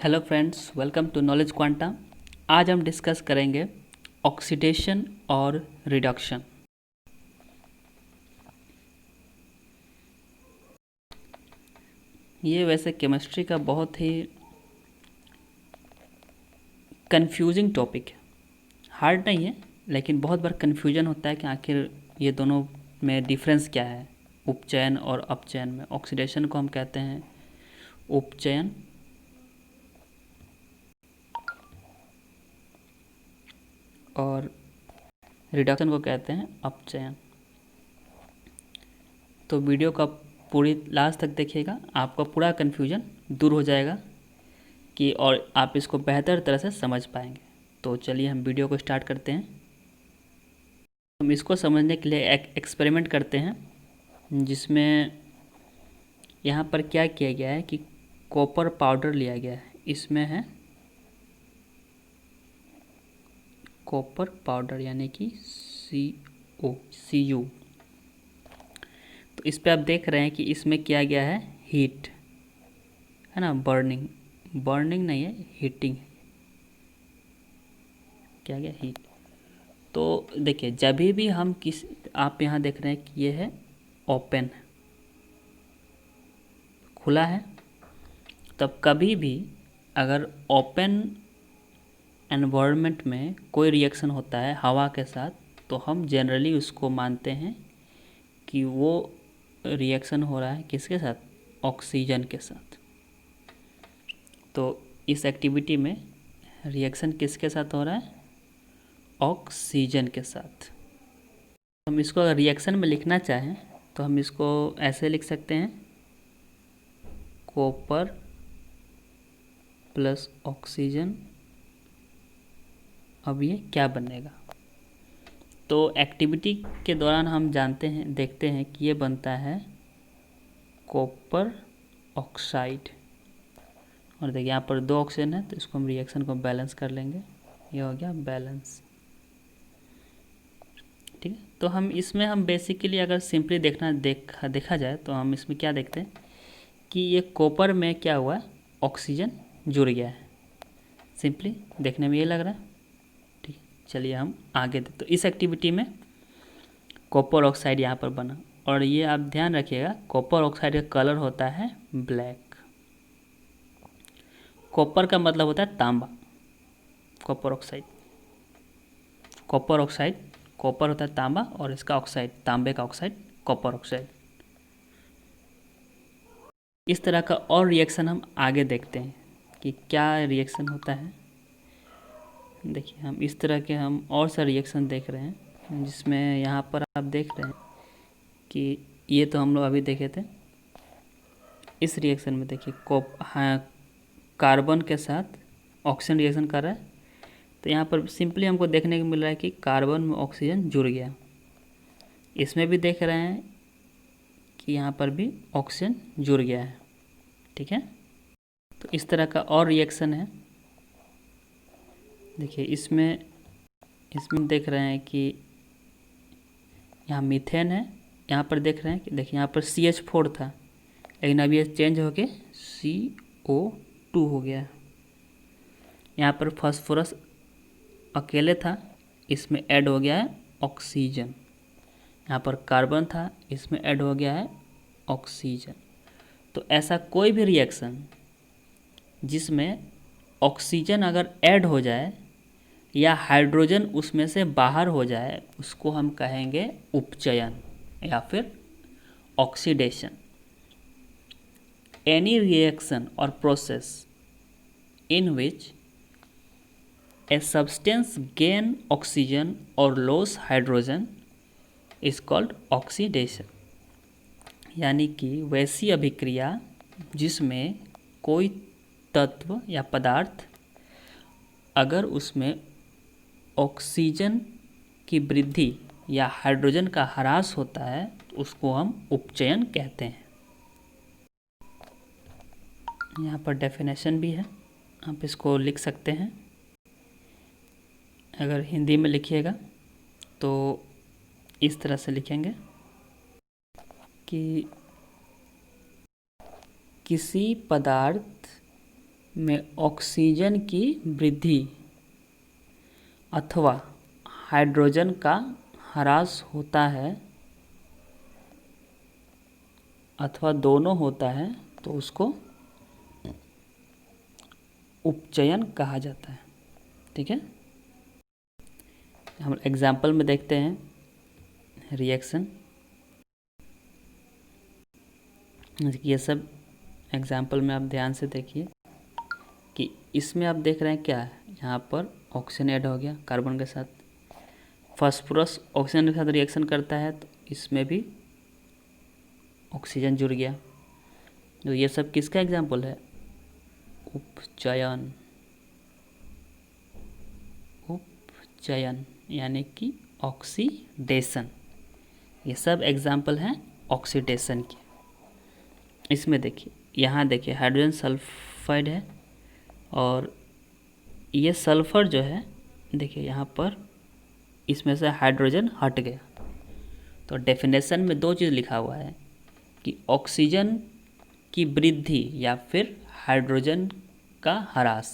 Hello friends, welcome to knowledge quanta. आज हम discuss करेंगे ऑक्सीडेशन और रिडक्शन। ये वैसे केमिस्ट्री का बहुत ही कंफ्यूजिंग टॉपिक है। हार्ड नहीं है, लेकिन बहुत बार कंफ्यूजन होता है कि आखिर ये दोनों में डिफरेंस क्या है, उपचयन और अपचयन में। ऑक्सीडेशन को हम कहते हैं उपचयन और रिडक्शन को कहते हैं अपचयन। तो वीडियो का पूरी लास्ट तक देखिएगा, आपका पूरा कन्फ्यूजन दूर हो जाएगा कि और आप इसको बेहतर तरह से समझ पाएंगे। तो चलिए हम वीडियो को स्टार्ट करते हैं। हम इसको समझने के लिए एक एक्सपेरिमेंट करते हैं, जिसमें यहाँ पर क्या किया गया है कि कॉपर पाउडर लिया गया है। इसमें है कॉपर पाउडर यानी कि CuO। तो इस पे आप देख रहे हैं कि इसमें किया गया है हीट, है ना। बर्निंग नहीं है, हीटिंग है। क्या गया हीट। तो देखिए, जब भी हम आप यहाँ देख रहे हैं कि ये है ओपन, खुला है। तब कभी भी अगर ओपन एनवायरनमेंट में कोई रिएक्शन होता है हवा के साथ, तो हम जनरली उसको मानते हैं कि वो रिएक्शन हो रहा है किसके साथ, ऑक्सीजन के साथ। तो इस एक्टिविटी में रिएक्शन किसके साथ हो रहा है, ऑक्सीजन के साथ। हम इसको अगर रिएक्शन में लिखना चाहें तो हम इसको ऐसे लिख सकते हैं, कॉपर प्लस ऑक्सीजन। अब ये क्या बनेगा, तो एक्टिविटी के दौरान हम देखते हैं कि ये बनता है कॉपर ऑक्साइड। और देखिए यहाँ पर 2 ऑक्सीजन है, तो इसको हम रिएक्शन को बैलेंस कर लेंगे। ये हो गया बैलेंस, ठीक है। तो हम बेसिकली अगर सिंपली देखा जाए तो हम इसमें क्या देखते हैं कि ये कॉपर में क्या हुआ है, ऑक्सीजन जुड़ गया है। सिंपली देखने में ये लग रहा है, ठीक है। चलिए हम आगे तो इस एक्टिविटी में कॉपर ऑक्साइड यहाँ पर बना। और ये आप ध्यान रखिएगा, कॉपर ऑक्साइड का कलर होता है ब्लैक। कॉपर का मतलब होता है तांबा। कॉपर ऑक्साइड कॉपर होता है तांबा, और इसका ऑक्साइड तांबे का ऑक्साइड, कॉपर ऑक्साइड। इस तरह का और रिएक्शन हम आगे देखते हैं कि क्या रिएक्शन होता है। देखिए, हम इस तरह के और सा रिएक्शन देख रहे हैं, जिसमें यहाँ पर आप देख रहे हैं कि ये तो हम लोग अभी देखे थे। इस रिएक्शन में देखिए कार्बन के साथ ऑक्सीजन रिएक्शन कर रहा है। तो यहाँ पर सिंपली हमको देखने को मिल रहा है कि कार्बन में ऑक्सीजन जुड़ गया। इसमें भी देख रहे हैं कि यहाँ पर भी ऑक्सीजन जुड़ गया है, ठीक है। तो इस तरह का और रिएक्शन है। देखिए इसमें देख रहे हैं कि यहाँ मीथेन है। यहाँ पर देख रहे हैं कि देखिए यहाँ पर CH4 था, लेकिन अब ये चेंज होके CO2 हो गया। यहाँ पर फास्फोरस अकेले था, इसमें ऐड हो गया है ऑक्सीजन। यहाँ पर कार्बन था, इसमें ऐड हो गया है ऑक्सीजन। तो ऐसा कोई भी रिएक्शन जिसमें ऑक्सीजन अगर ऐड हो जाए या हाइड्रोजन उसमें से बाहर हो जाए, उसको हम कहेंगे उपचयन या फिर ऑक्सीडेशन। एनी रिएक्शन और process in which a substance gain oxygen or lose hydrogen is called oxidation। यानी कि वैसी अभिक्रिया जिसमें कोई तत्व या पदार्थ अगर उसमें ऑक्सीजन की वृद्धि या हाइड्रोजन का ह्रास होता है, तो उसको हम उपचयन कहते हैं। यहाँ पर डेफिनेशन भी है, आप इसको लिख सकते हैं। अगर हिंदी में लिखिएगा तो इस तरह से लिखेंगे कि किसी पदार्थ में ऑक्सीजन की वृद्धि अथवा हाइड्रोजन का ह्रास होता है अथवा दोनों होता है तो उसको उपचयन कहा जाता है। ठीक है, हम एग्जाम्पल में देखते हैं रिएक्शन। ये सब एग्जाम्पल में आप ध्यान से देखिए कि इसमें आप देख रहे हैं क्या है, यहाँ पर ऑक्सीजन ऐड हो गया कार्बन के साथ, फास्फोरस ऑक्सीजन के साथ रिएक्शन करता है तो इसमें भी ऑक्सीजन जुड़ गया। तो ये सब किसका एग्जाम्पल है? उपचयन। उपचयन यानी कि ऑक्सीडेशन। ये सब एग्जाम्पल हैं ऑक्सीडेशन के। इसमें देखिए, यहाँ देखिए हाइड्रोजन सल्फाइड है और ये सल्फर जो है देखिए यहाँ पर इसमें से हाइड्रोजन हट गया। तो डेफिनेशन में दो चीज़ लिखा हुआ है कि ऑक्सीजन की वृद्धि या फिर हाइड्रोजन का ह्रास,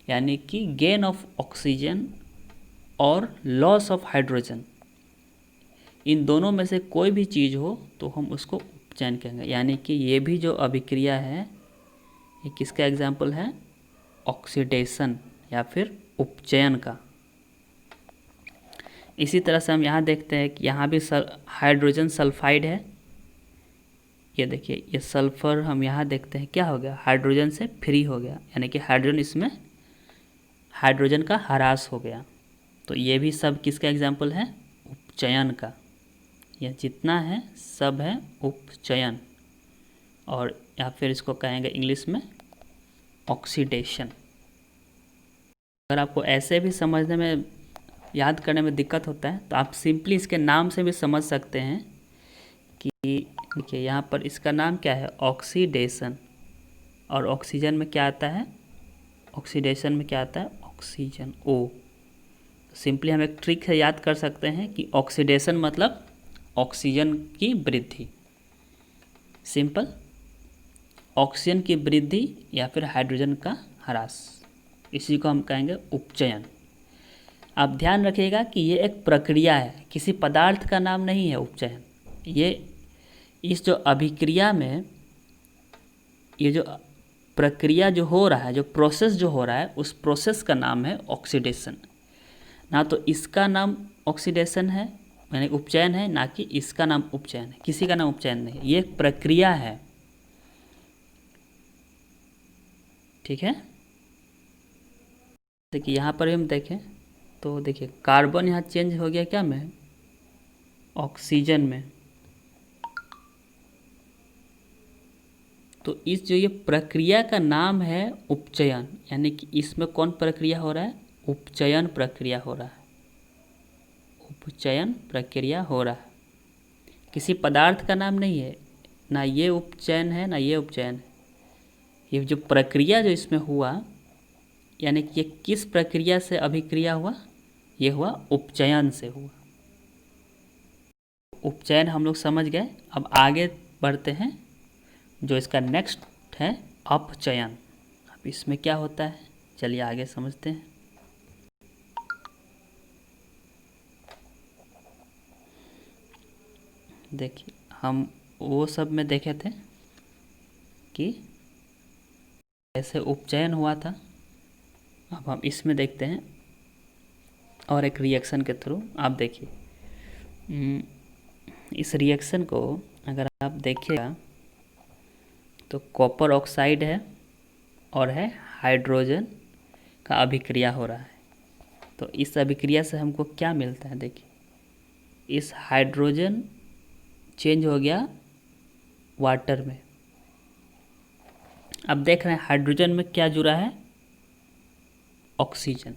यानी कि गेन ऑफ ऑक्सीजन और लॉस ऑफ हाइड्रोजन, इन दोनों में से कोई भी चीज़ हो तो हम उसको उपचयन कहेंगे। यानी कि ये भी जो अभिक्रिया है ये किसका एग्जाम्पल है? ऑक्सीडेशन या फिर उपचयन का। इसी तरह से हम यहाँ देखते हैं कि यहाँ भी हाइड्रोजन सल्फाइड है। ये देखिए ये सल्फर हम यहाँ देखते हैं क्या हो गया, हाइड्रोजन से फ्री हो गया, यानी कि हाइड्रोजन इसमें हाइड्रोजन का ह्रास हो गया। तो ये भी सब किसका एग्जाम्पल है? उपचयन का। यह जितना है सब है उपचयन, और या फिर इसको कहेंगे इंग्लिश में ऑक्सीडेशन। अगर आपको ऐसे भी समझने में, याद करने में दिक्कत होता है तो आप सिंपली इसके नाम से भी समझ सकते हैं कि देखिए यहाँ पर इसका नाम क्या है? ऑक्सीडेशन। और ऑक्सीजन में क्या आता है? ऑक्सीडेशन में क्या आता है? ऑक्सीजन, ओ। सिंपली हम एक ट्रिक से याद कर सकते हैं कि ऑक्सीडेशन मतलब ऑक्सीजन की वृद्धि। सिंपल, ऑक्सीजन की वृद्धि या फिर हाइड्रोजन का ह्रास, इसी को हम कहेंगे उपचयन। आप ध्यान रखिएगा कि ये एक प्रक्रिया है, किसी पदार्थ का नाम नहीं है उपचयन। ये इस जो अभिक्रिया में ये जो प्रक्रिया जो हो रहा है, जो प्रोसेस जो हो रहा है, उस प्रोसेस का नाम है ऑक्सीडेशन। ना तो इसका नाम ऑक्सीडेशन है यानी उपचयन है, ना कि इसका नाम उपचयन है। किसी का नाम उपचयन नहीं है, ये एक प्रक्रिया है। ठीक है, देखिए यहाँ पर हम देखें तो देखिए कार्बन यहाँ चेंज हो गया क्या में? ऑक्सीजन में। तो इस जो ये प्रक्रिया का नाम है उपचयन, यानी कि इसमें कौन प्रक्रिया हो रहा है? उपचयन प्रक्रिया हो रहा है। उपचयन प्रक्रिया हो रहा है, किसी पदार्थ का नाम नहीं है। ना ये उपचयन है ना ये उपचयन है। ये जो प्रक्रिया जो इसमें हुआ, यानी कि ये किस प्रक्रिया से अभिक्रिया हुआ? ये हुआ उपचयन से हुआ। उपचयन हम लोग समझ गए। अब आगे बढ़ते हैं, जो इसका नेक्स्ट है अपचयन। अब इसमें क्या होता है, चलिए आगे समझते हैं। देखिए हम वो सब में देखे थे कि ऐसे उपचयन हुआ था। अब हम इसमें देखते हैं और एक रिएक्शन के थ्रू। आप देखिए इस रिएक्शन को अगर आप देखिएगा तो कॉपर ऑक्साइड है और है हाइड्रोजन का अभिक्रिया हो रहा है। तो इस अभिक्रिया से हमको क्या मिलता है? देखिए इस हाइड्रोजन चेंज हो गया वाटर में। अब देख रहे हैं हाइड्रोजन में क्या जुड़ा है? ऑक्सीजन।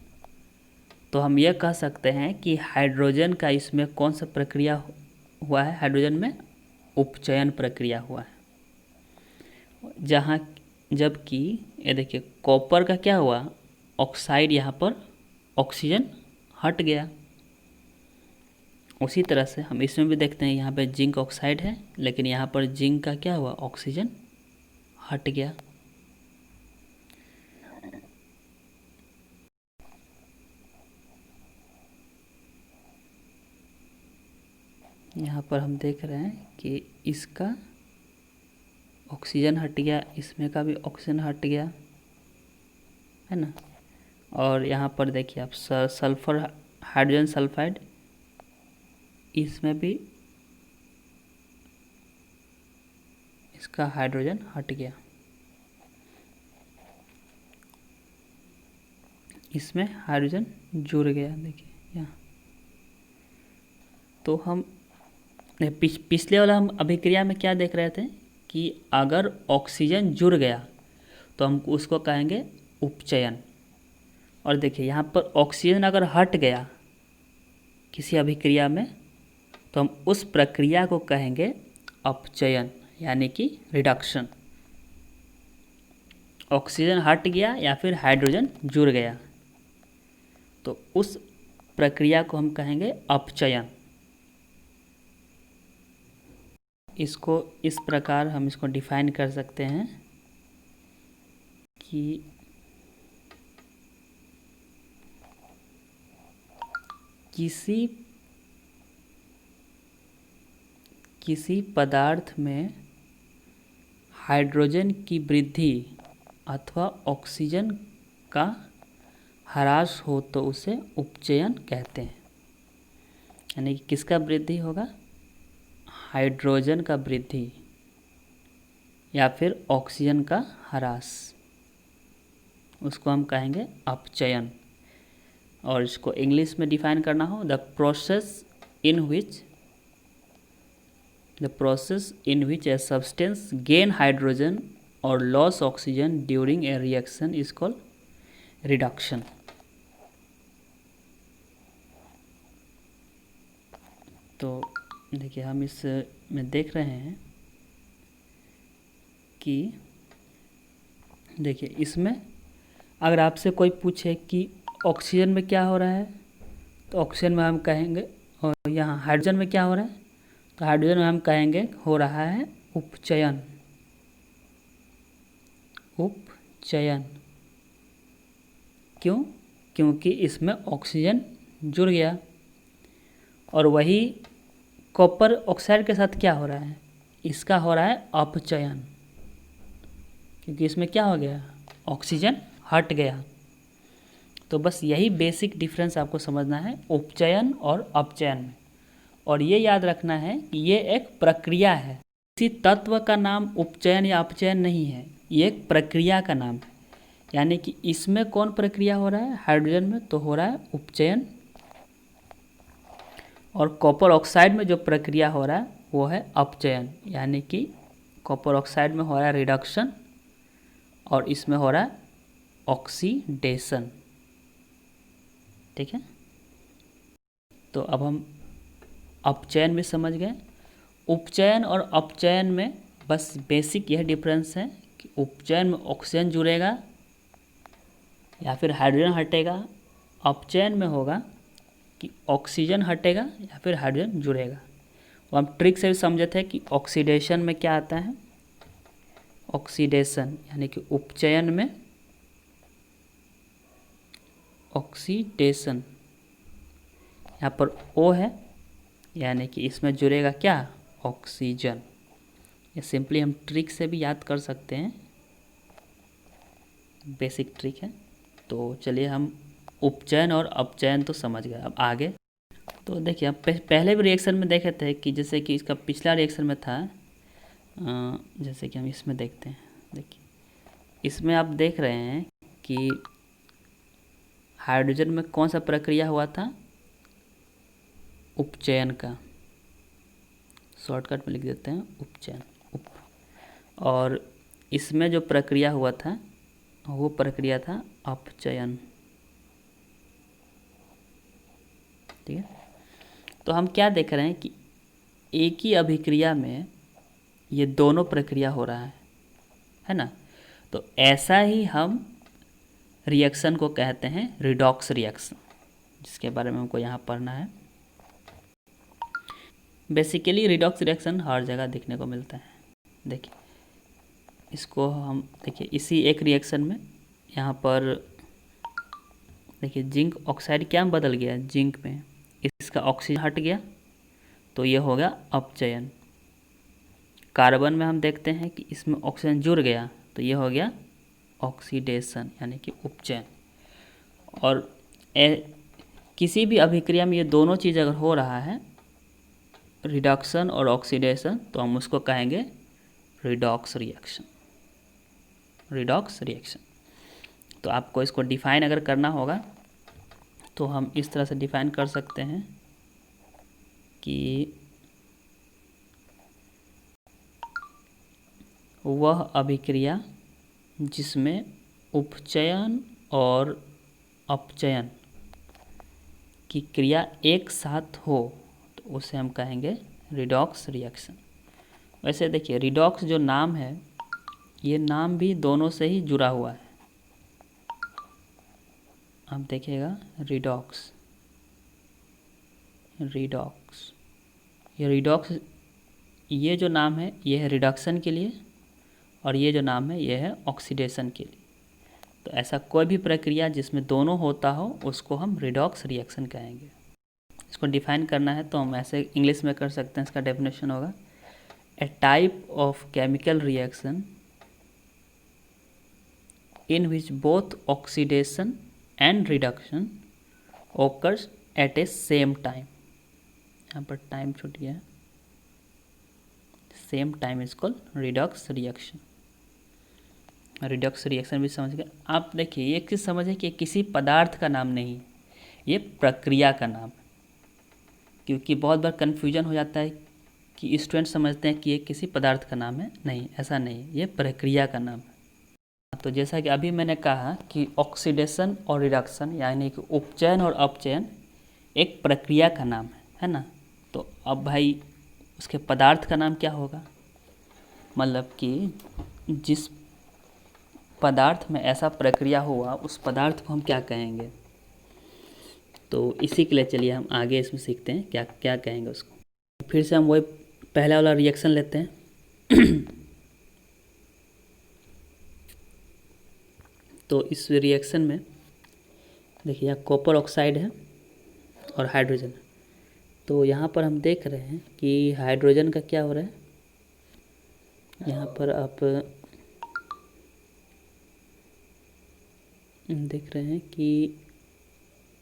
तो हम यह कह सकते हैं कि हाइड्रोजन का इसमें कौन सा प्रक्रिया हुआ है? हाइड्रोजन में उपचयन प्रक्रिया हुआ है। जहाँ जबकि ये देखिए कॉपर का क्या हुआ? ऑक्साइड, यहाँ पर ऑक्सीजन हट गया। उसी तरह से हम इसमें भी देखते हैं, यहाँ पे जिंक ऑक्साइड है लेकिन यहाँ पर जिंक का क्या हुआ? ऑक्सीजन हट गया। पर हम देख रहे हैं कि इसका ऑक्सीजन हट गया, इसमें का भी ऑक्सीजन हट गया, है ना। और यहाँ पर देखिए आप सल्फर हाइड्रोजन सल्फाइड, इसमें भी इसका हाइड्रोजन हट गया, इसमें हाइड्रोजन जुड़ गया, देखिए यहाँ। तो हम पिछले वाला हम अभिक्रिया में क्या देख रहे थे कि अगर ऑक्सीजन जुड़ गया तो हम उसको कहेंगे उपचयन। और देखिए यहाँ पर ऑक्सीजन अगर हट गया किसी अभिक्रिया में तो हम उस प्रक्रिया को कहेंगे अपचयन, यानी कि रिडक्शन। ऑक्सीजन हट गया या फिर हाइड्रोजन जुड़ गया तो उस प्रक्रिया को हम कहेंगे अपचयन। इसको इस प्रकार हम इसको डिफाइन कर सकते हैं कि किसी पदार्थ में हाइड्रोजन की वृद्धि अथवा ऑक्सीजन का ह्रास हो तो उसे उपचयन कहते हैं। यानी कि किसका वृद्धि होगा, हाइड्रोजन का वृद्धि या फिर ऑक्सीजन का ह्रास, उसको हम कहेंगे अपचयन। और इसको इंग्लिश में डिफाइन करना हो, the process in which a substance gain hydrogen और loss oxygen during a reaction is called reduction. तो देखिए हम इस में देख रहे हैं कि देखिए इसमें अगर आपसे कोई पूछे कि ऑक्सीजन में क्या हो रहा है तो ऑक्सीजन में हम कहेंगे, और यहाँ हाइड्रोजन में क्या हो रहा है तो हाइड्रोजन में हम कहेंगे हो रहा है उपचयन। उपचयन क्यों? क्योंकि इसमें ऑक्सीजन जुड़ गया। और वही कॉपर ऑक्साइड के साथ क्या हो रहा है, इसका हो रहा है अपचयन, क्योंकि इसमें क्या हो गया, ऑक्सीजन हट गया। तो बस यही बेसिक डिफरेंस आपको समझना है उपचयन और अपचयन में। और ये याद रखना है कि ये एक प्रक्रिया है, किसी तत्व का नाम उपचयन या अपचयन नहीं है, ये एक प्रक्रिया का नाम है। यानी कि इसमें कौन प्रक्रिया हो रहा है, हाइड्रोजन में तो हो रहा है उपचयन, और कॉपर ऑक्साइड में जो प्रक्रिया हो रहा है वो है अपचयन। यानी कि कॉपर ऑक्साइड में हो रहा है रिडक्शन और इसमें हो रहा है ऑक्सीडेशन। ठीक है, तो अब हम अपचयन भी समझ गए। उपचयन और अपचयन में बस बेसिक यह डिफरेंस है कि उपचयन में ऑक्सीजन जुड़ेगा या फिर हाइड्रोजन हटेगा, अपचयन में होगा कि ऑक्सीजन हटेगा या फिर हाइड्रोजन जुड़ेगा। वो हम ट्रिक से भी समझे थे कि ऑक्सीडेशन में क्या आता है, ऑक्सीडेशन यानी कि उपचयन में ऑक्सीडेशन, यहाँ पर O है यानी कि इसमें जुड़ेगा क्या, ऑक्सीजन। ये सिंपली हम ट्रिक से भी याद कर सकते हैं, बेसिक ट्रिक है। तो चलिए हम उपचयन और अपचयन तो समझ गए, अब आगे। तो देखिए हम पहले भी रिएक्शन में देखे थे कि जैसे कि इसका पिछला रिएक्शन में था, जैसे कि हम इसमें देखते हैं। देखिए इसमें आप देख रहे हैं कि हाइड्रोजन में कौन सा प्रक्रिया हुआ था, उपचयन का, शॉर्टकट में लिख देते हैं उपचयन और इसमें जो प्रक्रिया हुआ था वो प्रक्रिया था अपचयन। ठीक है, तो हम क्या देख रहे हैं कि एक ही अभिक्रिया में ये दोनों प्रक्रिया हो रहा है ना। तो ऐसा ही हम रिएक्शन को कहते हैं रिडॉक्स रिएक्शन, जिसके बारे में हमको यहाँ पढ़ना है। बेसिकली रिडॉक्स रिएक्शन हर जगह देखने को मिलता है। देखिए इसको हम देखिए इसी एक रिएक्शन में यहाँ पर देखिए जिंक ऑक्साइड क्या बदल गया, जिंक में इसका ऑक्सीजन हट गया तो ये हो गया अपचयन। कार्बन में हम देखते हैं कि इसमें ऑक्सीजन जुड़ गया तो ये हो गया ऑक्सीडेशन यानी कि उपचयन। और किसी भी अभिक्रिया में ये दोनों चीज़ अगर हो रहा है, रिडक्शन और ऑक्सीडेशन, तो हम उसको कहेंगे रिडॉक्स रिएक्शन। Redox reaction. तो आपको इसको डिफाइन अगर करना होगा तो हम इस तरह से डिफाइन कर सकते हैं कि वह अभिक्रिया जिसमें उपचयन और अपचयन की क्रिया एक साथ हो तो उसे हम कहेंगे रिडॉक्स रिएक्शन। वैसे देखिए रिडॉक्स जो नाम है ये नाम भी दोनों से ही जुड़ा हुआ है। आप देखिएगा रिडॉक्स, रिडॉक्स, ये रिडॉक्स, ये जो नाम है ये है रिडक्शन के लिए और ये जो नाम है ये है ऑक्सीडेशन के लिए। तो ऐसा कोई भी प्रक्रिया जिसमें दोनों होता हो उसको हम रिडॉक्स रिएक्शन कहेंगे। इसको डिफाइन करना है तो हम ऐसे इंग्लिश में कर सकते हैं। इसका डेफिनेशन होगा a type of chemical reaction in which both oxidation and reduction occurs at a same time। यहाँ पर टाइम छूट गया है। Same time is called redox reaction. Redox reaction भी समझ गए आप। देखिए एक चीज़ समझे कि किसी पदार्थ का नाम नहीं, ये प्रक्रिया का नाम है। क्योंकि बहुत बार कन्फ्यूजन हो जाता है कि स्टूडेंट समझते हैं कि ये किसी पदार्थ का नाम है। नहीं, ऐसा नहीं, ये प्रक्रिया का नाम है। तो जैसा कि अभी मैंने कहा कि ऑक्सीडेशन और रिडक्शन यानी कि उपचयन और अपचयन एक प्रक्रिया का नाम है ना। तो अब भाई उसके पदार्थ का नाम क्या होगा, मतलब कि जिस पदार्थ में ऐसा प्रक्रिया हुआ उस पदार्थ को हम क्या कहेंगे। तो इसी के लिए चलिए हम आगे इसमें सीखते हैं क्या क्या कहेंगे उसको। फिर से हम वही पहला वाला रिएक्शन लेते हैं। तो इस रिएक्शन में देखिए यहाँ कॉपर ऑक्साइड है और हाइड्रोजन। तो यहाँ पर हम देख रहे हैं कि हाइड्रोजन का क्या हो रहा है। यहाँ पर आप देख रहे हैं कि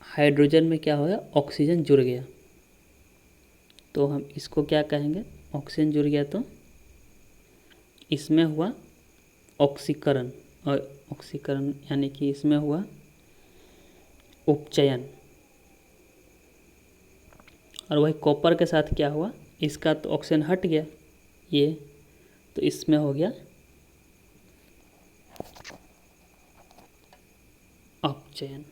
हाइड्रोजन में क्या हो गया, ऑक्सीजन जुड़ गया। तो हम इसको क्या कहेंगे, ऑक्सीजन जुड़ गया तो इसमें हुआ ऑक्सीकरण, और ऑक्सीकरण यानी कि इसमें हुआ उपचयन। और वही कॉपर के साथ क्या हुआ, इसका तो ऑक्सीजन हट गया ये, तो इसमें हो गया अपचयन।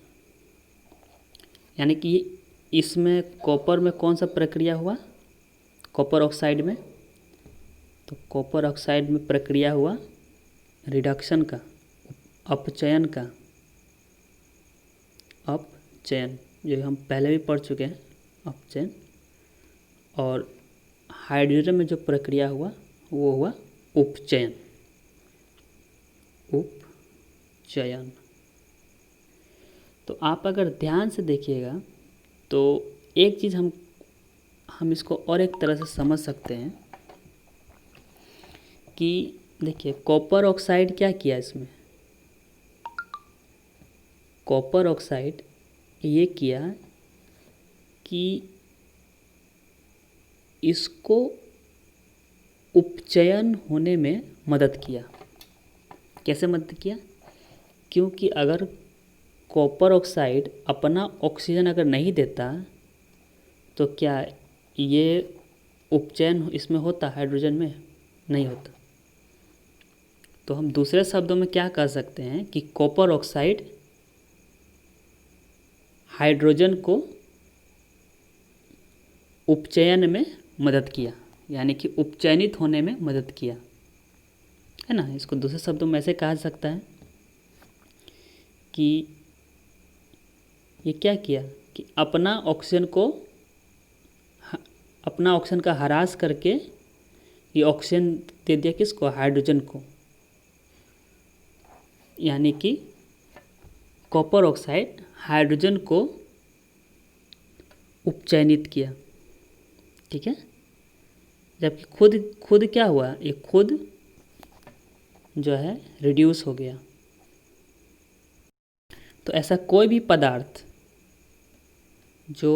यानी कि इसमें कॉपर में कौन सा प्रक्रिया हुआ, कॉपर ऑक्साइड में, तो कॉपर ऑक्साइड में प्रक्रिया हुआ रिडक्शन का, अपचयन का, अपचयन जो हम पहले भी पढ़ चुके हैं अपचयन। और हाइड्रोजन में जो प्रक्रिया हुआ वो हुआ उपचयन, उपचयन। तो आप अगर ध्यान से देखिएगा तो एक चीज़ हम इसको और एक तरह से समझ सकते हैं कि देखिए कॉपर ऑक्साइड क्या किया, इसमें कॉपर ऑक्साइड ये किया कि इसको उपचयन होने में मदद किया। कैसे मदद किया, क्योंकि अगर कॉपर ऑक्साइड अपना ऑक्सीजन अगर नहीं देता तो क्या ये उपचयन इसमें होता, हाइड्रोजन में नहीं होता। तो हम दूसरे शब्दों में क्या कह सकते हैं कि कॉपर ऑक्साइड हाइड्रोजन को उपचयन में मदद किया, यानी कि उपचयनित होने में मदद किया, है ना। इसको दूसरे शब्दों में ऐसे कहा सकता है कि ये क्या किया कि अपना ऑक्सीजन का ह्रास करके ये ऑक्सीजन दे दिया किसको, हाइड्रोजन को। यानी कि कॉपर ऑक्साइड हाइड्रोजन को उपचयनित किया, ठीक है। जबकि खुद खुद क्या हुआ, ये खुद जो है रिड्यूस हो गया। तो ऐसा कोई भी पदार्थ जो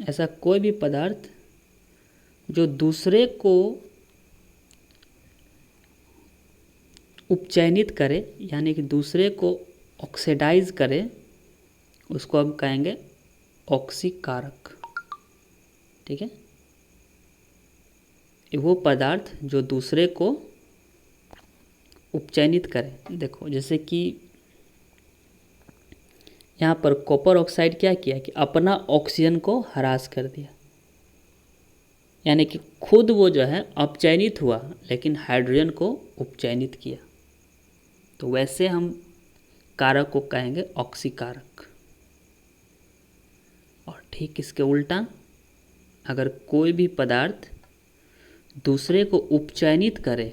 ऐसा कोई भी पदार्थ जो दूसरे को उपचयनित करे, यानी कि दूसरे को ऑक्सीडाइज करे, उसको हम कहेंगे ऑक्सीकारक। ठीक है, वो पदार्थ जो दूसरे को उपचयनित करे। देखो जैसे कि यहाँ पर कॉपर ऑक्साइड क्या किया कि अपना ऑक्सीजन को ह्रास कर दिया, यानी कि खुद वो जो है अपचयनित हुआ लेकिन हाइड्रोजन को उपचयनित किया। तो वैसे हम कारक को कहेंगे ऑक्सीकारक। और ठीक इसके उल्टा, अगर कोई भी पदार्थ दूसरे को उपचयनित करे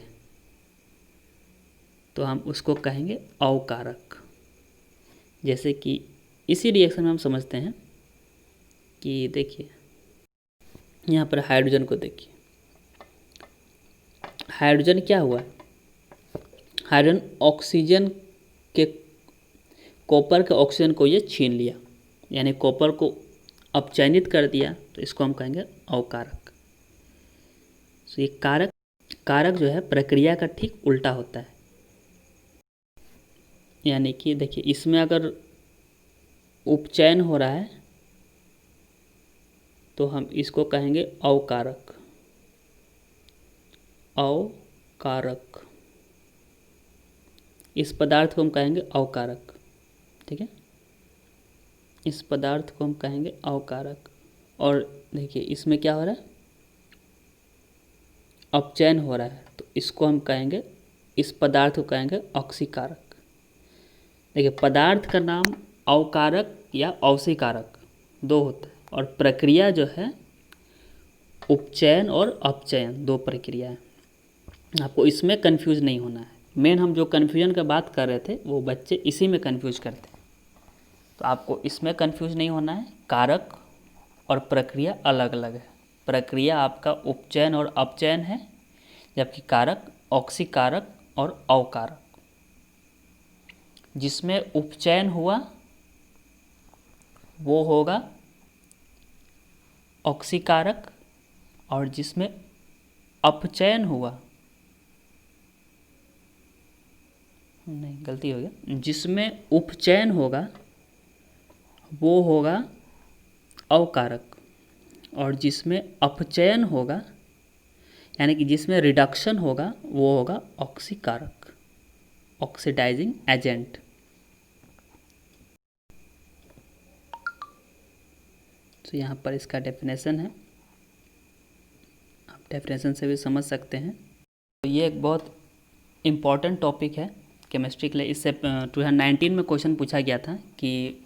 तो हम उसको कहेंगे अवकारक। जैसे कि इसी रिएक्शन में हम समझते हैं कि देखिए यहाँ पर हाइड्रोजन को देखिए, हाइड्रोजन क्या हुआ, हाइड्रोजन ऑक्सीजन के कॉपर के ऑक्सीजन को ये छीन लिया, यानी कॉपर को अपचयनित कर दिया, तो इसको हम कहेंगे अवकारक। तो ये कारक जो है प्रक्रिया का ठीक उल्टा होता है। यानी कि देखिए इसमें अगर उपचयन हो रहा है तो हम इसको कहेंगे अवकारक। अवकारक, इस पदार्थ को हम कहेंगे अवकारक। ठीक है, इस पदार्थ को हम कहेंगे अवकारक। और देखिए इसमें क्या हो रहा है, अपचयन हो रहा है, तो इसको हम कहेंगे, इस पदार्थ को कहेंगे ऑक्सीकारक। देखिए पदार्थ का नाम अवकारक या औसीकारक दो होता है, और प्रक्रिया जो है उपचयन और अपचयन, दो प्रक्रिया है। आपको इसमें कंफ्यूज नहीं होना है। मेन हम जो कन्फ्यूजन का बात कर रहे थे वो बच्चे इसी में कंफ्यूज करते हैं, तो आपको इसमें कंफ्यूज नहीं होना है। कारक और प्रक्रिया अलग अलग है। प्रक्रिया आपका उपचयन और अपचयन है, जबकि कारक ऑक्सीकारक और अवकारक। जिसमें उपचयन हुआ वो होगा ऑक्सीकारक, और जिसमें अपचयन हुआ, नहीं गलती हो गया, जिसमें उपचयन होगा वो होगा अवकारक, और जिसमें अपचयन होगा यानी कि जिसमें रिडक्शन होगा वो होगा ऑक्सीकारक, ऑक्सीडाइजिंग एजेंट। तो यहाँ पर इसका डेफिनेशन है, आप डेफिनेशन से भी समझ सकते हैं। तो ये एक बहुत इम्पॉर्टेंट टॉपिक है केमिस्ट्री के लिए। इससे 2019 में क्वेश्चन पूछा गया था कि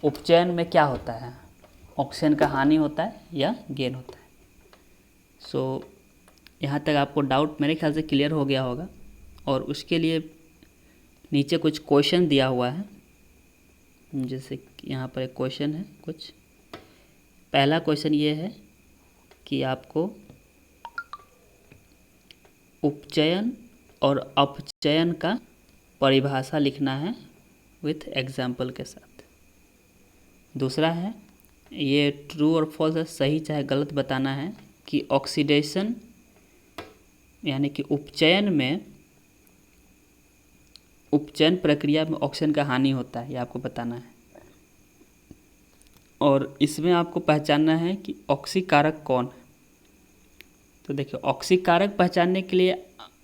उपचयन में क्या होता है, ऑक्सीजन का हानि होता है या गेन होता है। सो यहाँ तक आपको डाउट मेरे ख्याल से क्लियर हो गया होगा। और उसके लिए नीचे कुछ क्वेश्चन दिया हुआ है, जैसे कि यहाँ पर एक क्वेश्चन है कुछ। पहला क्वेश्चन ये है कि आपको उपचयन और अपचयन का परिभाषा लिखना है विथ एग्जाम्पल के साथ। दूसरा है, ये ट्रू और फॉल्स है, सही चाहे गलत बताना है कि ऑक्सीडेशन यानी कि उपचयन प्रक्रिया में ऑक्सीजन का हानि होता है, ये आपको बताना है। और इसमें आपको पहचानना है कि ऑक्सीकारक कौन है। तो देखिए ऑक्सीकारक पहचानने के लिए,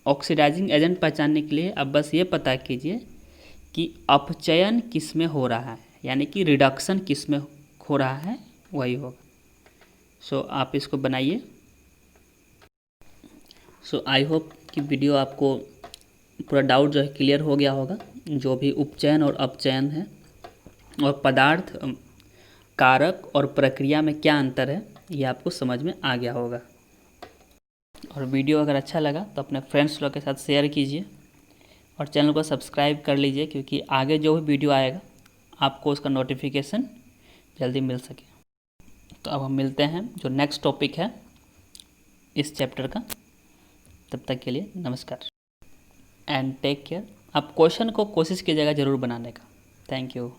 ऑक्सीडाइजिंग एजेंट पहचानने के लिए अब बस ये पता कीजिए कि अपचयन किस में हो रहा है, यानी कि रिडक्शन किस में हो रहा है, वही होगा। सो आप इसको बनाइए। सो आई होप कि वीडियो आपको पूरा डाउट जो है क्लियर हो गया होगा, जो भी उपचयन और अपचयन है, और पदार्थ, कारक और प्रक्रिया में क्या अंतर है ये आपको समझ में आ गया होगा। और वीडियो अगर अच्छा लगा तो अपने फ्रेंड्स लोग के साथ शेयर कीजिए और चैनल को सब्सक्राइब कर लीजिए, क्योंकि आगे जो भी वीडियो आएगा आपको उसका नोटिफिकेशन जल्दी मिल सके। तो अब हम मिलते हैं जो नेक्स्ट टॉपिक है इस चैप्टर का। तब तक के लिए नमस्कार एंड टेक केयर। आप क्वेश्चन को कोशिश कीजिएगा ज़रूर बनाने का। Thank you.